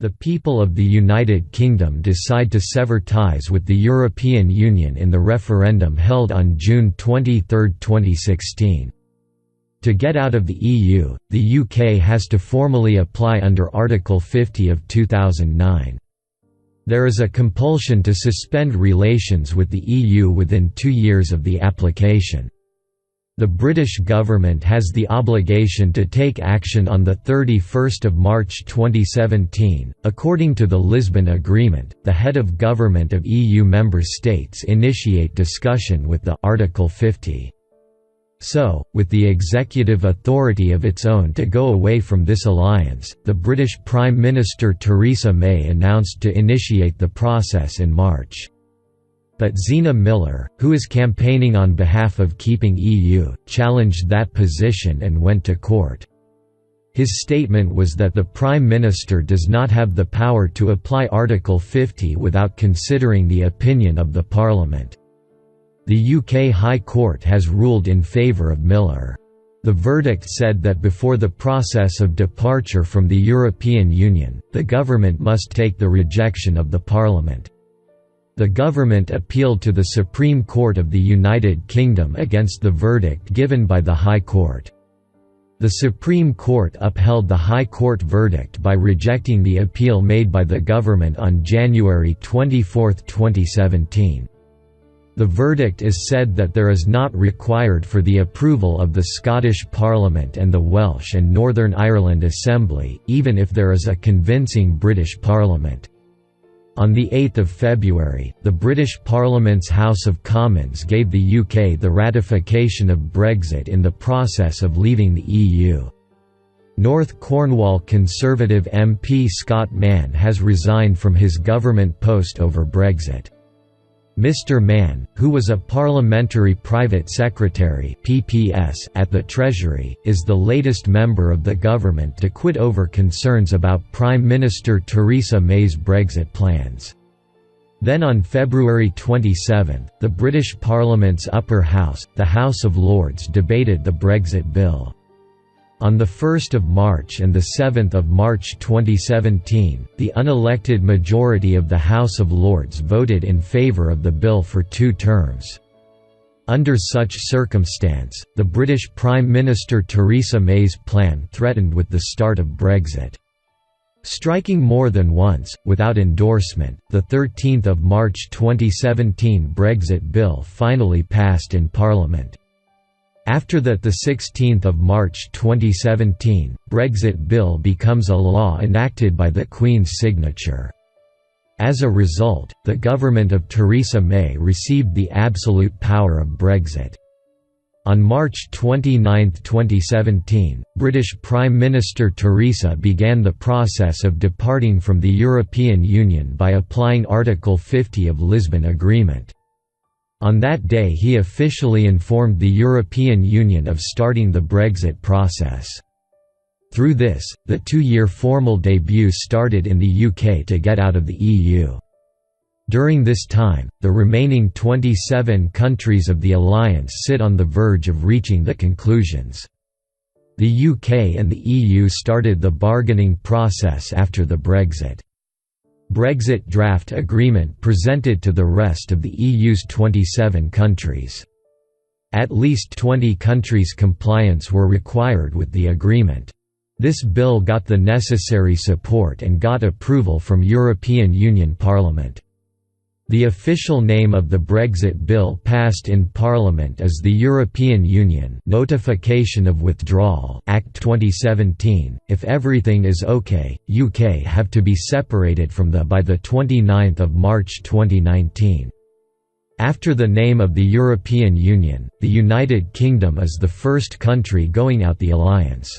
The people of the United Kingdom decide to sever ties with the European Union in the referendum held on June 23, 2016. To get out of the EU, the UK has to formally apply under Article 50 of 2009. There is a compulsion to suspend relations with the EU within 2 years of the application. The British government has the obligation to take action on 31 March 2017. According to the Lisbon Agreement, the head of government of EU member states initiate discussion with the Article 50. So, with the executive authority of its own to go away from this alliance, the British Prime Minister Theresa May announced to initiate the process in March. But Zena Miller, who is campaigning on behalf of keeping EU, challenged that position and went to court. His statement was that the Prime Minister does not have the power to apply Article 50 without considering the opinion of the Parliament. The UK High Court has ruled in favour of Miller. The verdict said that before the process of departure from the European Union, the government must take the rejection of the Parliament. The government appealed to the Supreme Court of the United Kingdom against the verdict given by the High Court. The Supreme Court upheld the High Court verdict by rejecting the appeal made by the government on January 24, 2017. The verdict is said that there is not required for the approval of the Scottish Parliament and the Welsh and Northern Ireland Assembly, even if there is a convincing British Parliament. On 8 February, the British Parliament's House of Commons gave the UK the ratification of Brexit in the process of leaving the EU. North Cornwall Conservative MP Scott Mann has resigned from his government post over Brexit. Mr Mann, who was a Parliamentary Private Secretary (PPS) at the Treasury, is the latest member of the government to quit over concerns about Prime Minister Theresa May's Brexit plans. Then on February 27, the British Parliament's upper house, the House of Lords, debated the Brexit bill. On 1 March and 7 March 2017, the unelected majority of the House of Lords voted in favour of the bill for 2 terms. Under such circumstance, the British Prime Minister Theresa May's plan threatened with the start of Brexit. Striking more than once, without endorsement, the 13th of March 2017 Brexit bill finally passed in Parliament. After that, the 16th of March 2017, Brexit bill becomes a law enacted by the Queen's signature. As a result, the government of Theresa May received the absolute power of Brexit. On March 29, 2017, British Prime Minister Theresa began the process of departing from the European Union by applying Article 50 of Lisbon Agreement. On that day he officially informed the European Union of starting the Brexit process. Through this, the 2-year formal debut started in the UK to get out of the EU. During this time, the remaining 27 countries of the alliance sit on the verge of reaching the conclusions. The UK and the EU started the bargaining process after the Brexit draft agreement presented to the rest of the EU's 27 countries. At least 20 countries' compliance were required with the agreement. This bill got the necessary support and got approval from European Union Parliament. The official name of the Brexit bill passed in Parliament is the European Union Notification of Withdrawal Act 2017. If everything is okay, UK have to be separated from the by the 29th of March 2019. After the name of the European Union, the United Kingdom is the first country going out the alliance.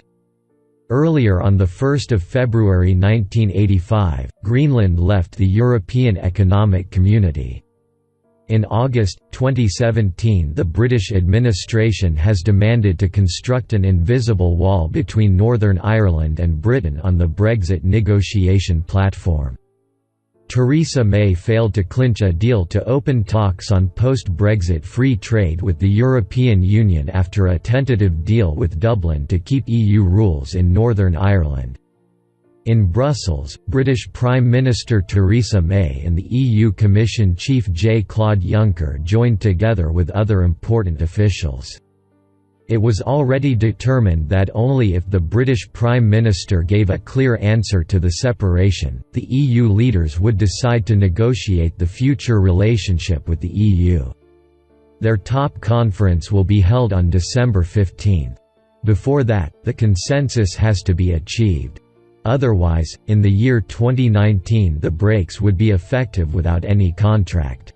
Earlier on 1 February 1985, Greenland left the European Economic Community. In August 2017, the British administration has demanded to construct an invisible wall between Northern Ireland and Britain on the Brexit negotiation platform. Theresa May failed to clinch a deal to open talks on post-Brexit free trade with the European Union after a tentative deal with Dublin to keep EU rules in Northern Ireland. In Brussels, British Prime Minister Theresa May and the EU Commission Chief Claude Juncker joined together with other important officials. It was already determined that only if the British Prime Minister gave a clear answer to the separation, the EU leaders would decide to negotiate the future relationship with the EU. Their top conference will be held on December 15. Before that, the consensus has to be achieved. Otherwise, in the year 2019 the brakes would be effective without any contract.